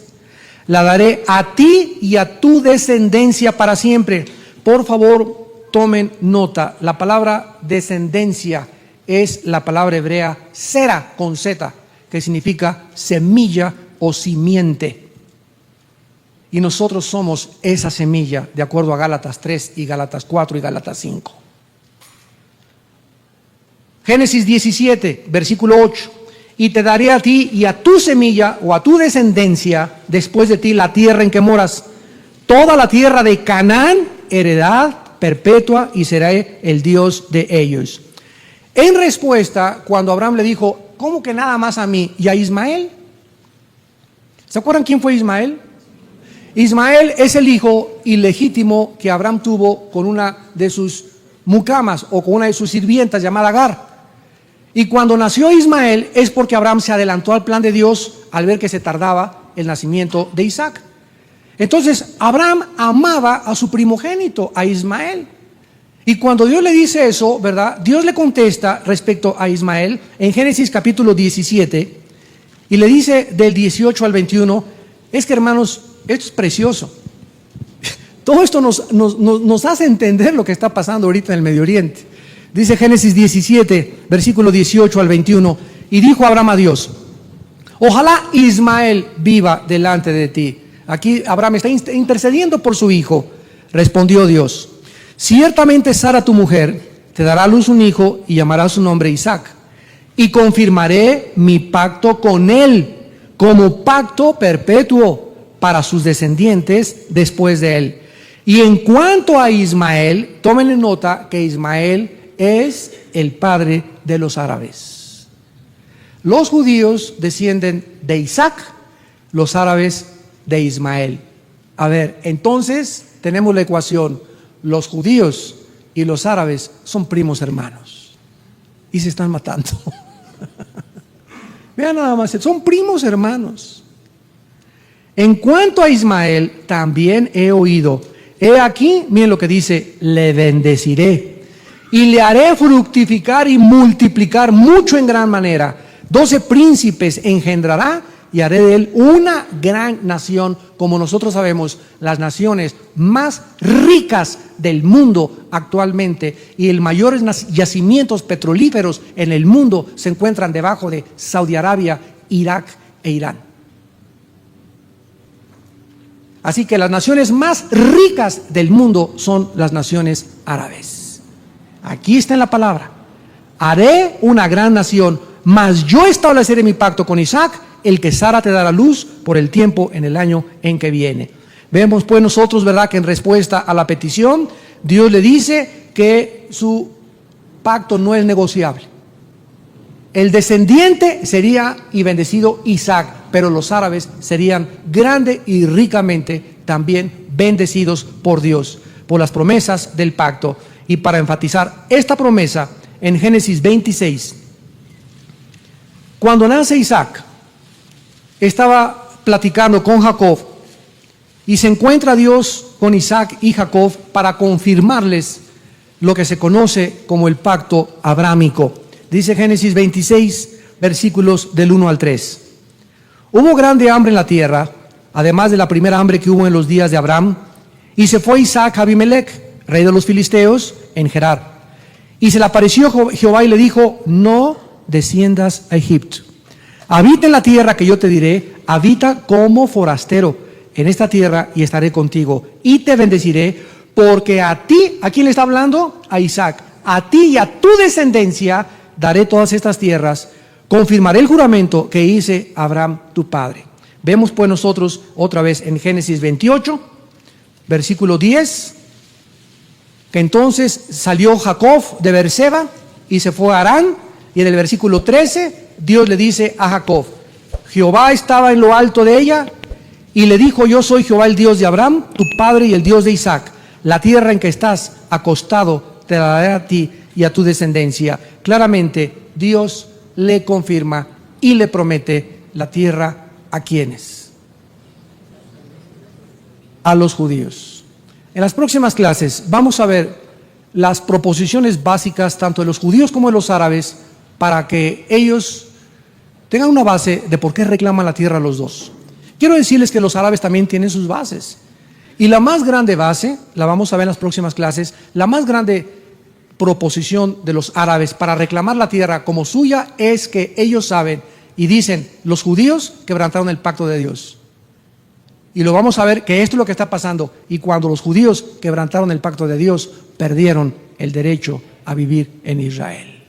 la daré a ti y a tu descendencia para siempre. Por favor, tomen nota. La palabra descendencia es la palabra hebrea sera con Z, que significa semilla o simiente. Y nosotros somos esa semilla, de acuerdo a Gálatas 3 y Gálatas 4 y Gálatas 5. Génesis 17, versículo 8. Y te daré a ti y a tu semilla o a tu descendencia después de ti la tierra en que moras, toda la tierra de Canaán, heredad perpetua, y seré el Dios de ellos. En respuesta, cuando Abraham le dijo: ¿cómo que nada más a mí y a Ismael? ¿Se acuerdan quién fue Ismael? Ismael es el hijo ilegítimo que Abraham tuvo con una de sus mucamas o con una de sus sirvientas llamada Agar. Y cuando nació Ismael es porque Abraham se adelantó al plan de Dios al ver que se tardaba el nacimiento de Isaac. Entonces Abraham amaba a su primogénito, a Ismael. Y cuando Dios le dice eso, ¿verdad? Dios le contesta respecto a Ismael en Génesis capítulo 17 y le dice del 18 al 21, es que hermanos, esto es precioso. Todo esto nos hace entender lo que está pasando ahorita en el Medio Oriente. Dice Génesis 17, versículo 18 al 21, y dijo Abraham a Dios: ojalá Ismael viva delante de ti. Aquí Abraham está intercediendo por su hijo. Respondió Dios: ciertamente Sara tu mujer te dará a luz un hijo y llamará su nombre Isaac. Y confirmaré mi pacto con él como pacto perpetuo para sus descendientes después de él. Y en cuanto a Ismael, tómenle nota que Ismael es el padre de los árabes. Los judíos descienden de Isaac, los árabes de Ismael. A ver, entonces tenemos la ecuación: los judíos y los árabes son primos hermanos y se están matando. Vean nada más, son primos hermanos. En cuanto a Ismael, también he oído, he aquí, miren lo que dice: le bendeciré y le haré fructificar y multiplicar mucho en gran manera. 12 príncipes engendrará y haré de él una gran nación. Como nosotros sabemos, las naciones más ricas del mundo actualmente y el mayores yacimientos petrolíferos en el mundo se encuentran debajo de Saudi Arabia, Irak e Irán. Así que las naciones más ricas del mundo son las naciones árabes. Aquí está en la palabra: haré una gran nación, mas yo estableceré mi pacto con Isaac, el que Sara te dará luz por el tiempo en el año en que viene. Vemos pues nosotros, ¿verdad?, que en respuesta a la petición, Dios le dice que su pacto no es negociable. El descendiente sería y bendecido Isaac, pero los árabes serían grande y ricamente también bendecidos por Dios, por las promesas del pacto. Y para enfatizar esta promesa, en Génesis 26, cuando nace Isaac, estaba platicando con Jacob y se encuentra Dios con Isaac y Jacob para confirmarles lo que se conoce como el pacto abrámico. Dice Génesis 26, versículos del 1 al 3. Hubo grande hambre en la tierra además de la primera hambre que hubo en los días de Abraham. Y se fue Isaac a Abimelech, rey de los filisteos, en Gerar. Y se le apareció Jehová y le dijo: no desciendas a Egipto. Habita en la tierra que yo te diré, habita como forastero en esta tierra y estaré contigo. Y te bendeciré, porque a ti, ¿a quién le está hablando? A Isaac. A ti y a tu descendencia daré todas estas tierras. Confirmaré el juramento que hice a Abraham tu padre. Vemos pues nosotros otra vez en Génesis 28, versículo 10, que entonces salió Jacob de Beerseba y se fue a Harán, y en el versículo 13 Dios le dice a Jacob: Jehová estaba en lo alto de ella y le dijo: yo soy Jehová, el Dios de Abraham tu padre y el Dios de Isaac. La tierra en que estás acostado te la daré a ti y a tu descendencia. Claramente Dios le confirma y le promete la tierra. ¿A quiénes? A los judíos. En las próximas clases vamos a ver las proposiciones básicas tanto de los judíos como de los árabes, para que ellos tengan una base de por qué reclaman la tierra a los dos. Quiero decirles que los árabes también tienen sus bases, y la más grande base, la vamos a ver en las próximas clases, la más grande proposición de los árabes para reclamar la tierra como suya es que ellos saben y dicen: los judíos quebrantaron el pacto de Dios. Y lo vamos a ver que esto es lo que está pasando. Y cuando los judíos quebrantaron el pacto de Dios, perdieron el derecho a vivir en Israel.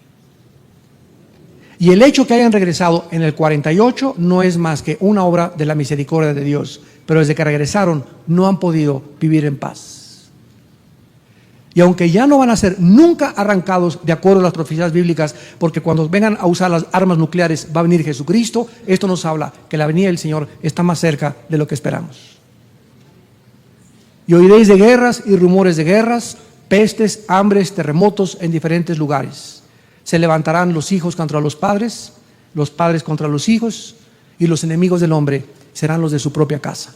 Y el hecho que hayan regresado en el 48 no es más que una obra de la misericordia de Dios. Pero desde que regresaron no han podido vivir en paz. Y aunque ya no van a ser nunca arrancados de acuerdo a las profecías bíblicas, porque cuando vengan a usar las armas nucleares va a venir Jesucristo, esto nos habla que la venida del Señor está más cerca de lo que esperamos. Y oiréis de guerras y rumores de guerras, pestes, hambres, terremotos en diferentes lugares. Se levantarán los hijos contra los padres contra los hijos, y los enemigos del hombre serán los de su propia casa.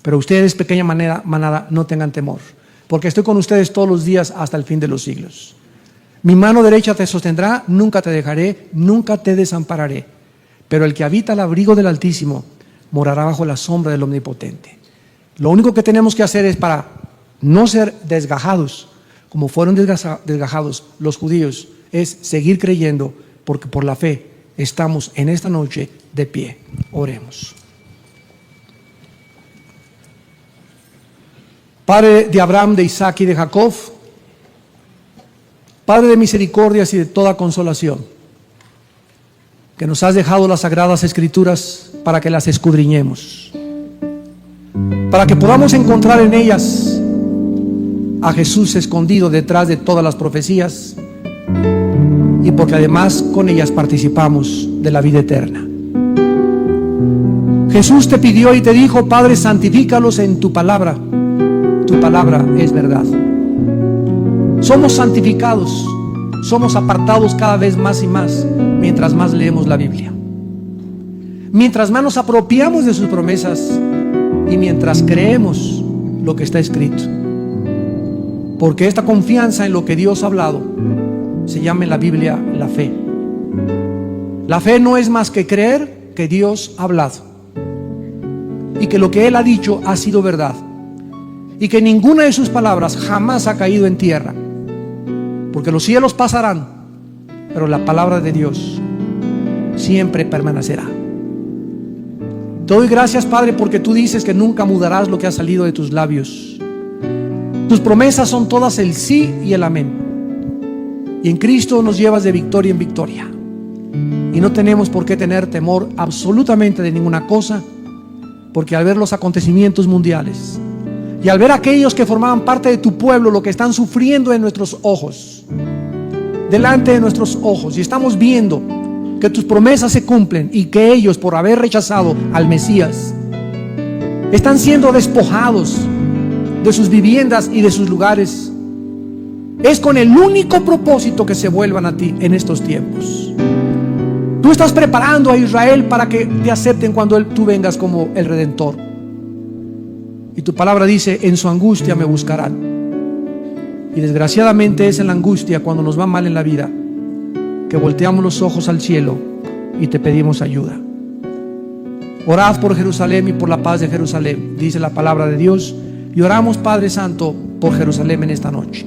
Pero ustedes, pequeña manada, no tengan temor, porque estoy con ustedes todos los días hasta el fin de los siglos. Mi mano derecha te sostendrá, nunca te dejaré, nunca te desampararé. Pero el que habita al abrigo del Altísimo morará bajo la sombra del Omnipotente. Lo único que tenemos que hacer es, para no ser desgajados, como fueron desgajados los judíos, es seguir creyendo, porque por la fe estamos en esta noche de pie. Oremos. Padre de Abraham, de Isaac y de Jacob, Padre de misericordias y de toda consolación, que nos has dejado las sagradas escrituras para que las escudriñemos, para que podamos encontrar en ellas a Jesús escondido detrás de todas las profecías, y porque además con ellas participamos de la vida eterna. Jesús te pidió y te dijo: Padre, santifícalos en tu palabra es verdad. Somos santificados, somos apartados cada vez más y más mientras más leemos la Biblia, mientras más nos apropiamos de sus promesas y mientras creemos lo que está escrito, porque esta confianza en lo que Dios ha hablado se llama en la Biblia la fe. La fe no es más que creer que Dios ha hablado y que lo que Él ha dicho ha sido verdad, y que ninguna de sus palabras jamás ha caído en tierra, porque los cielos pasarán, pero la palabra de Dios siempre permanecerá. Te doy gracias, Padre, porque tú dices que nunca mudarás lo que ha salido de tus labios. Tus promesas son todas el sí y el amén, y en Cristo nos llevas de victoria en victoria, y no tenemos por qué tener temor absolutamente de ninguna cosa, porque al ver los acontecimientos mundiales y al ver a aquellos que formaban parte de tu pueblo lo que están sufriendo en nuestros ojos, delante de nuestros ojos, y estamos viendo que tus promesas se cumplen y que ellos, por haber rechazado al Mesías, están siendo despojados de sus viviendas y de sus lugares, es con el único propósito que se vuelvan a ti en estos tiempos. Tú estás preparando a Israel para que te acepten cuando tú vengas como el Redentor. Y tu palabra dice: en su angustia me buscarán. Y desgraciadamente es en la angustia, cuando nos va mal en la vida, que volteamos los ojos al cielo y te pedimos ayuda. Orad por Jerusalén y por la paz de Jerusalén, dice la palabra de Dios. Y oramos, Padre Santo, por Jerusalén en esta noche.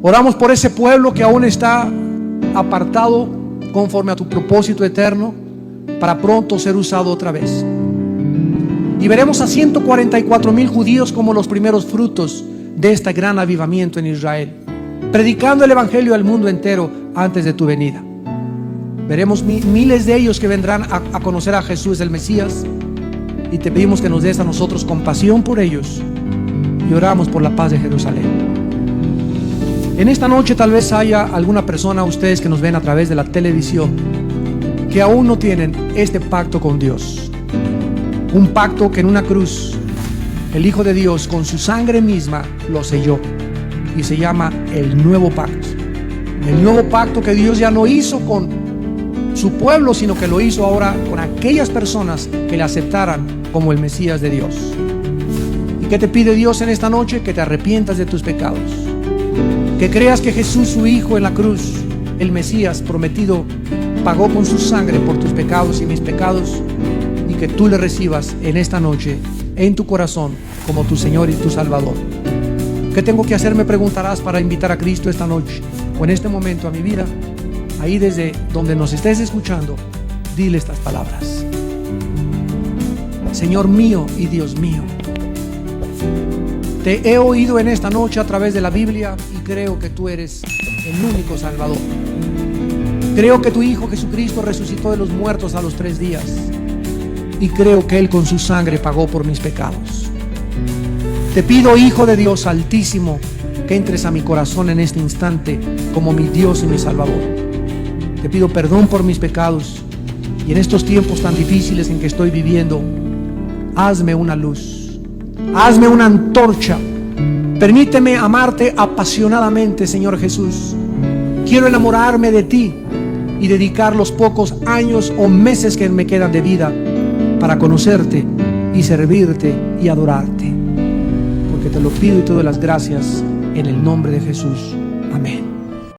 Oramos por ese pueblo que aún está apartado conforme a tu propósito eterno, para pronto ser usado otra vez. Y veremos a 144,000 judíos como los primeros frutos de este gran avivamiento en Israel, predicando el evangelio al mundo entero antes de tu venida. Veremos miles de ellos que vendrán a conocer a Jesús el Mesías, y te pedimos que nos des a nosotros compasión por ellos, y oramos por la paz de Jerusalén. En esta noche tal vez haya alguna persona, ustedes que nos ven a través de la televisión, que aún no tienen este pacto con Dios. Un pacto que en una cruz el Hijo de Dios con su sangre misma lo selló, y se llama el nuevo pacto. El nuevo pacto que Dios ya no hizo con su pueblo, sino que lo hizo ahora con aquellas personas que le aceptaran como el Mesías de Dios. ¿Y qué te pide Dios en esta noche? Que te arrepientas de tus pecados, que creas que Jesús, su Hijo, en la cruz, el Mesías prometido, pagó con su sangre por tus pecados y mis pecados, y que tú le recibas en esta noche en tu corazón como tu Señor y tu Salvador. ¿Qué tengo que hacer? Me preguntarás, para invitar a Cristo esta noche o en este momento a mi vida. Ahí desde donde nos estés escuchando, dile estas palabras: Señor mío y Dios mío, te he oído en esta noche a través de la Biblia y creo que tú eres el único Salvador. Creo que tu Hijo Jesucristo resucitó de los muertos a los 3 días, y creo que Él con su sangre pagó por mis pecados. Te pido, Hijo de Dios Altísimo, que entres a mi corazón en este instante como mi Dios y mi Salvador. Te pido perdón por mis pecados, y en estos tiempos tan difíciles en que estoy viviendo, hazme una luz, hazme una antorcha. Permíteme amarte apasionadamente, Señor Jesús. Quiero enamorarme de ti y dedicar los pocos años o meses que me quedan de vida para conocerte y servirte y adorarte. Porque te lo pido y te doy las gracias en el nombre de Jesús. Amén.